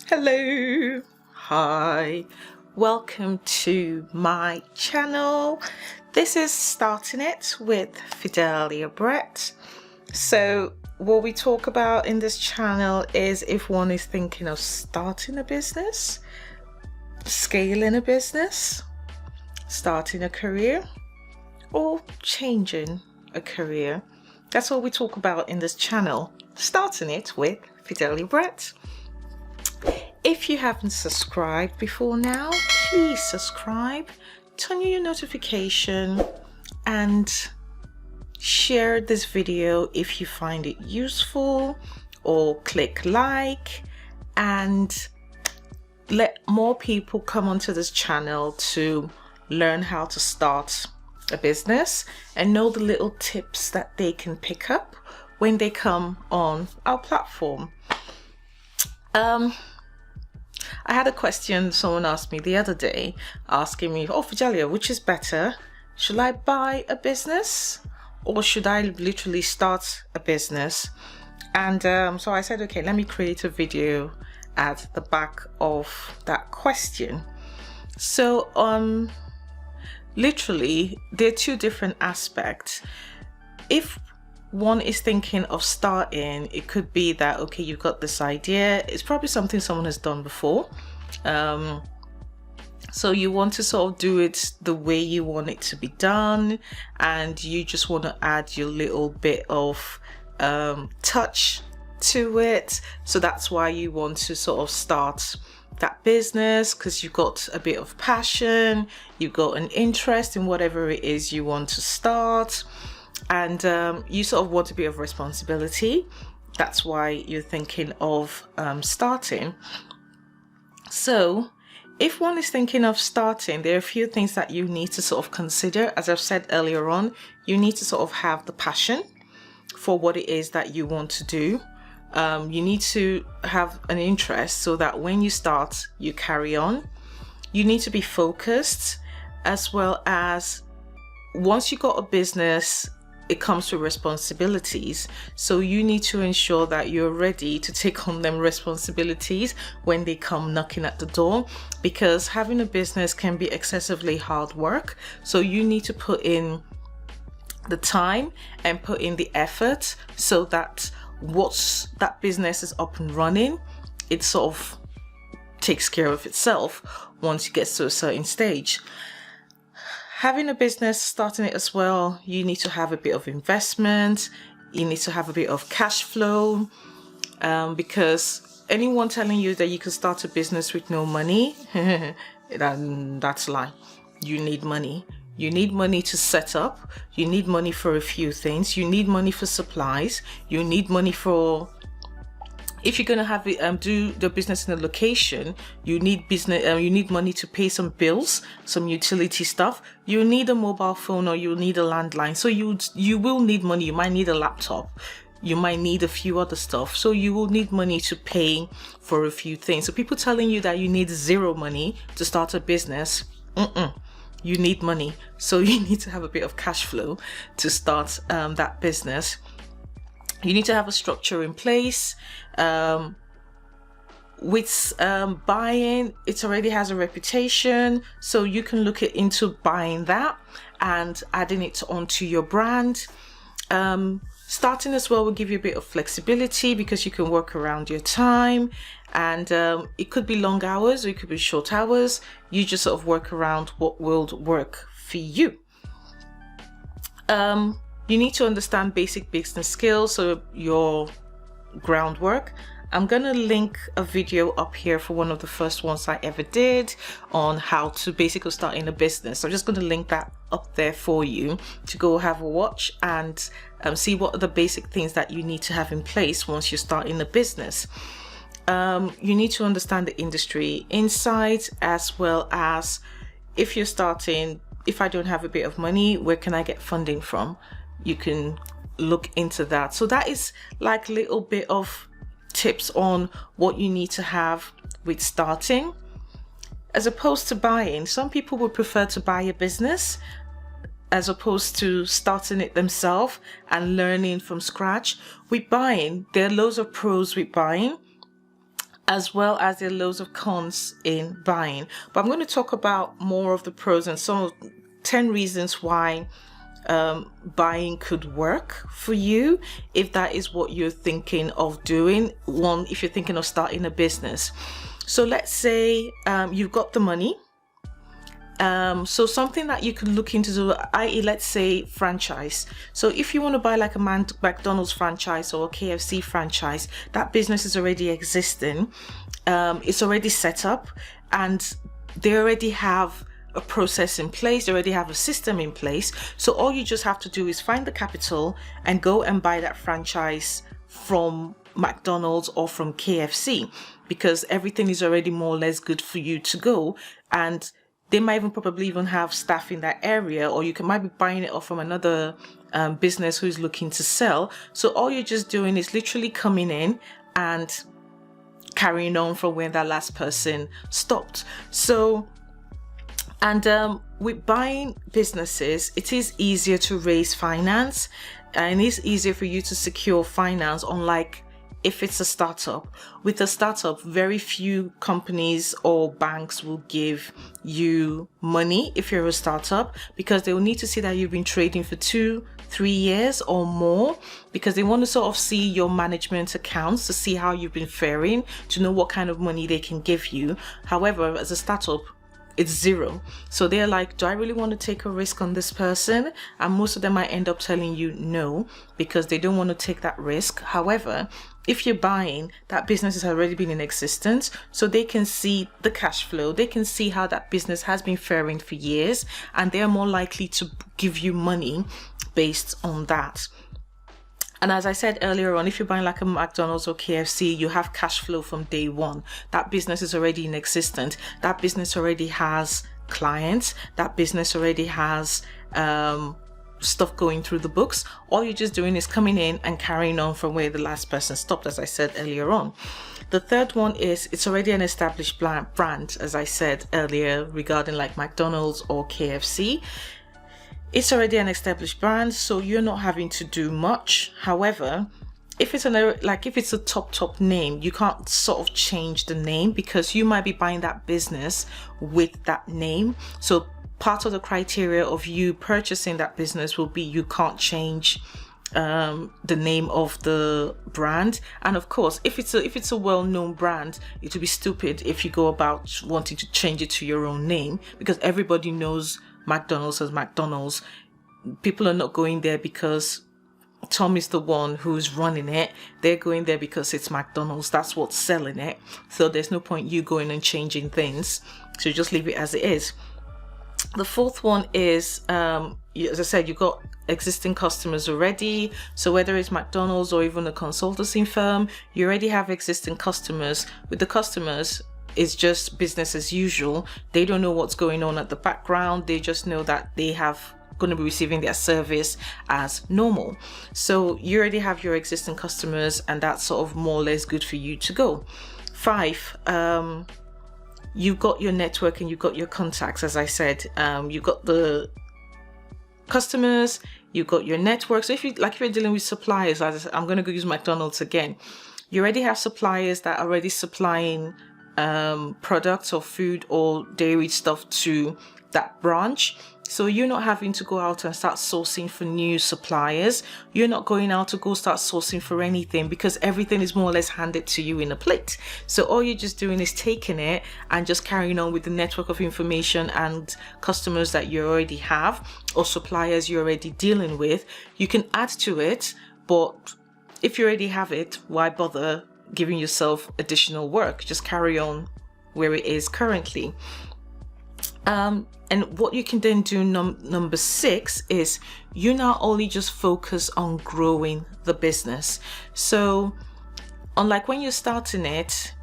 Hello, hi, welcome to my channel. This is Starting It with Fidelia Brett. So what we talk about in this channel is if one is thinking of starting a business, scaling a business, starting a career, or changing a career. That's what we talk about in this channel, Starting It with Fidelia Brett. If you haven't subscribed before now, please subscribe, turn on your notification, and share this video if you find it useful, or click like and let more people come onto this channel to learn how to start a business and know the little tips that they can pick up when they come on our platform. I had a question someone asked me the other day, asking me, oh Fidelia, which is better? Should I buy a business or should I literally start a business? And so I said, okay, let me create a video at the back of that question. So literally there are two different aspects. If one is thinking of starting, it could be that, okay, you've got this idea, it's probably something someone has done before, so you want to sort of do it the way you want it to be done, and you just want to add your little bit of touch to it. So that's why you want to sort of start that business, because you've got a bit of passion, you've got an interest in whatever it is you want to start, and you sort of want a bit of responsibility. That's why you're thinking of starting. So if one is thinking of starting, there are a few things that you need to sort of consider. As I've said earlier on, you need to sort of have the passion for what it is that you want to do. You need to have an interest so that when you start, you carry on. You need to be focused, as well as once you got a business, it comes with responsibilities. So you need to ensure that you're ready to take on them responsibilities when they come knocking at the door, because having a business can be excessively hard work. So you need to put in the time and put in the effort so that once that business is up and running, it sort of takes care of itself once it gets to a certain stage. Having a business, starting it as well, you need to have a bit of investment, you need to have a bit of cash flow, because anyone telling you that you can start a business with no money, that's a lie. You need money. You need money to set up, you need money for a few things, you need money for supplies, you need money for, if you're going to have it, do the business in a location, you need you need money to pay some bills, some utility stuff. You need a mobile phone, or you need a landline. So you will need money. You might need a laptop. You might need a few other stuff. So you will need money to pay for a few things. So people telling you that you need zero money to start a business, you need money. So you need to have a bit of cash flow to start that business. You need to have a structure in place. With buying, it already has a reputation, so you can look into buying that and adding it onto your brand. Starting as well will give you a bit of flexibility because you can work around your time, and it could be long hours or it could be short hours. You just sort of work around what will work for you. You need to understand basic business skills, so your groundwork. I'm gonna link a video up here for one of the first ones I ever did on how to basically start in a business. So I'm just gonna link that up there for you to go have a watch and see what are the basic things that you need to have in place once you start in a business. You need to understand the industry inside, as well as if you're starting, if I don't have a bit of money, where can I get funding from? You can look into that. So that is like a little bit of tips on what you need to have with starting, as opposed to buying. Some people would prefer to buy a business as opposed to starting it themselves and learning from scratch. With buying, there are loads of pros with buying. as well as there are loads of cons in buying. But I'm going to talk about more of the pros and some of 10 reasons why buying could work for you if that is what you're thinking of doing. One, if you're thinking of starting a business. So let's say you've got the money. So something that you could look into, i.e. let's say franchise. So if you want to buy like a McDonald's franchise or a KFC franchise, that business is already existing. It's already set up and they already have a process in place. They already have a system in place. So all you just have to do is find the capital and go and buy that franchise from McDonald's or from KFC, because everything is already more or less good for you to go. And they might probably even have staff in that area, or might be buying it off from another business who's looking to sell. So all you're just doing is literally coming in and carrying on from where that last person stopped. So, and with buying businesses, it is easier to raise finance, and it's easier for you to secure finance, unlike if it's a startup. With a startup, very few companies or banks will give you money if you're a startup, because they will need to see that you've been trading for 2-3 years or more, because they want to sort of see your management accounts to see how you've been faring, to know what kind of money they can give you. However, as a startup, it's zero. So they're like, do I really want to take a risk on this person? And most of them might end up telling you no, because they don't want to take that risk. However, if you're buying, that business has already been in existence, so they can see the cash flow, they can see how that business has been faring for years, and they're more likely to give you money based on that. And as I said earlier on, if you're buying like a McDonald's or KFC, you have cash flow from day one. That business is already in existence. That business already has clients. That business already has stuff going through the books. All you're just doing is coming in and carrying on from where the last person stopped, as I said earlier on. The third one is it's already an established brand, as I said earlier regarding like McDonald's or KFC. It's already an established brand, so you're not having to do much. However, if it's a top name, you can't sort of change the name, because you might be buying that business with that name. So part of the criteria of you purchasing that business will be you can't change the name of the brand. And of course, if it's a well-known brand, it would be stupid if you go about wanting to change it to your own name, because everybody knows McDonald's as McDonald's. People are not going there because Tom is the one who's running it. They're going there because it's McDonald's. That's what's selling it. So there's no point you going and changing things. So just leave it as it is. The fourth one is, as I said, you've got existing customers already. So whether it's McDonald's or even a consultancy firm, you already have existing customers. With the customers, it's just business as usual. They don't know what's going on at the background. They just know that they have going to be receiving their service as normal. So you already have your existing customers, and that's sort of more or less good for you to go. 5, you've got your network and you've got your contacts. As I said, you've got the customers, you've got your network. So if you're dealing with suppliers, as I said, I'm going to go use McDonald's again. You already have suppliers that are already supplying products or food or dairy stuff to that branch. So you're not having to go out and start sourcing for new suppliers. You're not going out to go start sourcing for anything, because everything is more or less handed to you in a plate. So all you're just doing is taking it and just carrying on with the network of information and customers that you already have, or suppliers you're already dealing with. You can add to it, but if you already have it, why bother giving yourself additional work? Just carry on where it is currently. And what you can then do, number 6, is you not only just focus on growing the business. So unlike when you're starting it,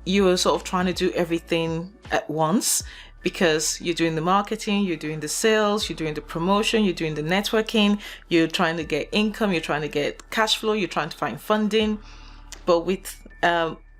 you are sort of trying to do everything at once, because you're doing the marketing, you're doing the sales, you're doing the promotion, you're doing the networking, you're trying to get income, you're trying to get cash flow, you're trying to find funding. But with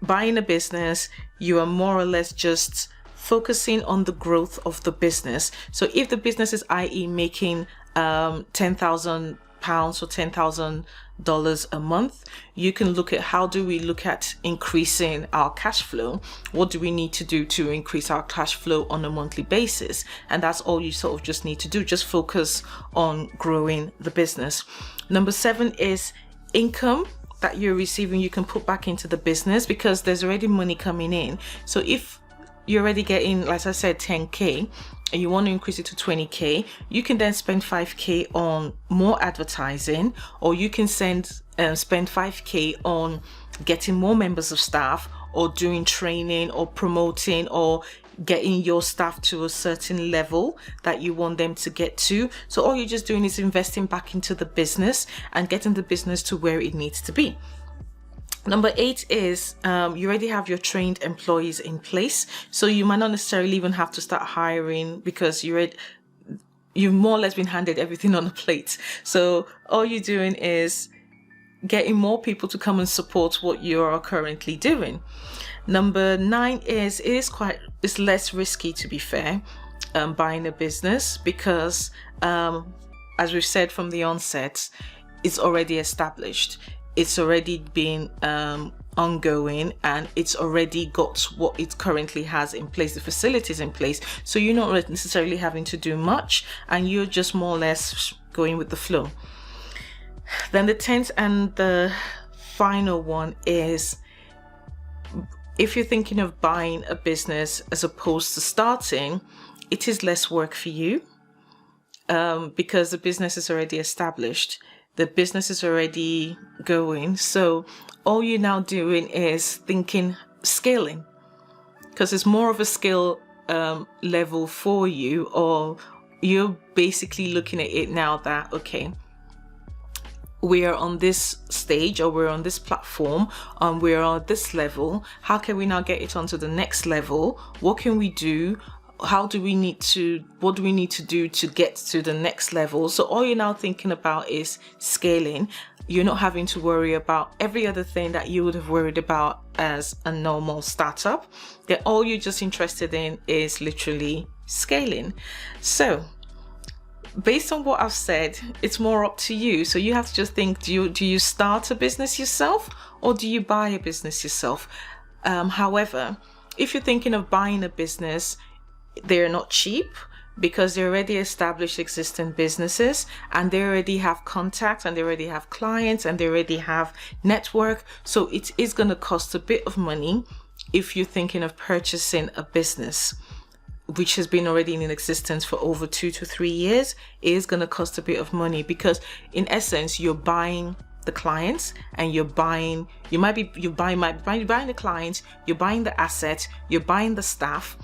buying a business, you are more or less just focusing on the growth of the business. So if the business is, i.e., making £10,000 pounds or $10,000 a month, you can look at how do we look at increasing our cash flow. What do we need to do to increase our cash flow on a monthly basis? And that's all you sort of just need to do. Just focus on growing the business. Number 7 is income that you're receiving. You can put back into the business because there's already money coming in. So if you're already getting, like I said, 10k and you want to increase it to 20k, you can then spend 5k on more advertising, or you can spend 5k on getting more members of staff, or doing training, or promoting, or getting your staff to a certain level that you want them to get to. So all you're just doing is investing back into the business and getting the business to where it needs to be. Number 8 is you already have your trained employees in place, so you might not necessarily even have to start hiring because you've more or less been handed everything on a plate. So all you're doing is getting more people to come and support what you're currently doing. Number 9 is it's less risky, to be fair, buying a business because as we've said from the onset, it's already established. It's already been ongoing, and it's already got what it currently has in place, the facilities in place. So you're not necessarily having to do much, and you're just more or less going with the flow. Then the 10th and the final one is, if you're thinking of buying a business as opposed to starting, it is less work for you because the business is already established. The business is already going. So all you're now doing is thinking scaling, because it's more of a skill level for you, or you're basically looking at it now that, okay, we are on this stage, or we're on this platform, we're on this level. How can we now get it onto the next level? What can we do? What do we need to do to get to the next level? So all you're now thinking about is scaling. You're not having to worry about every other thing that you would have worried about as a normal startup. That all you're just interested in is literally scaling. So based on what I've said, it's more up to you. So you have to just think, do you start a business yourself, or do you buy a business yourself? However, if you're thinking of buying a business, they're not cheap because they're already established existing businesses, and they already have contacts, and they already have clients, and they already have network. So it is going to cost a bit of money if you're thinking of purchasing a business which has been already in existence for over 2 to 3 years. It is going to cost a bit of money because in essence you're buying the clients, and you're buying the clients, you're buying the assets, you're buying the staff,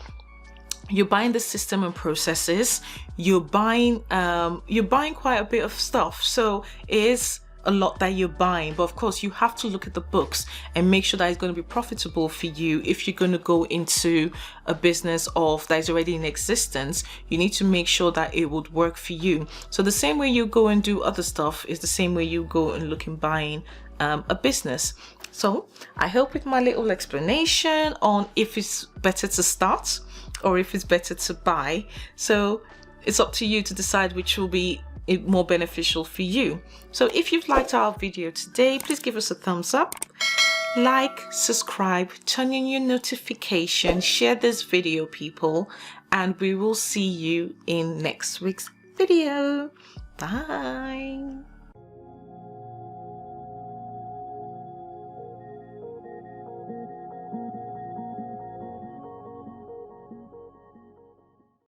you're buying the system and processes, you're buying quite a bit of stuff. So it is a lot that you're buying, but of course you have to look at the books and make sure that it's going to be profitable for you. If you're going to go into a business that is already in existence, you need to make sure that it would work for you. So the same way you go and do other stuff is the same way you go and look in buying a business. So I hope with my little explanation on if it's better to start or if it's better to buy, so it's up to you to decide which will be more beneficial for you. So if you've liked our video today, please give us a thumbs up, like, subscribe, turn on your notifications, share this video, people, and we will see you in next week's video. Bye.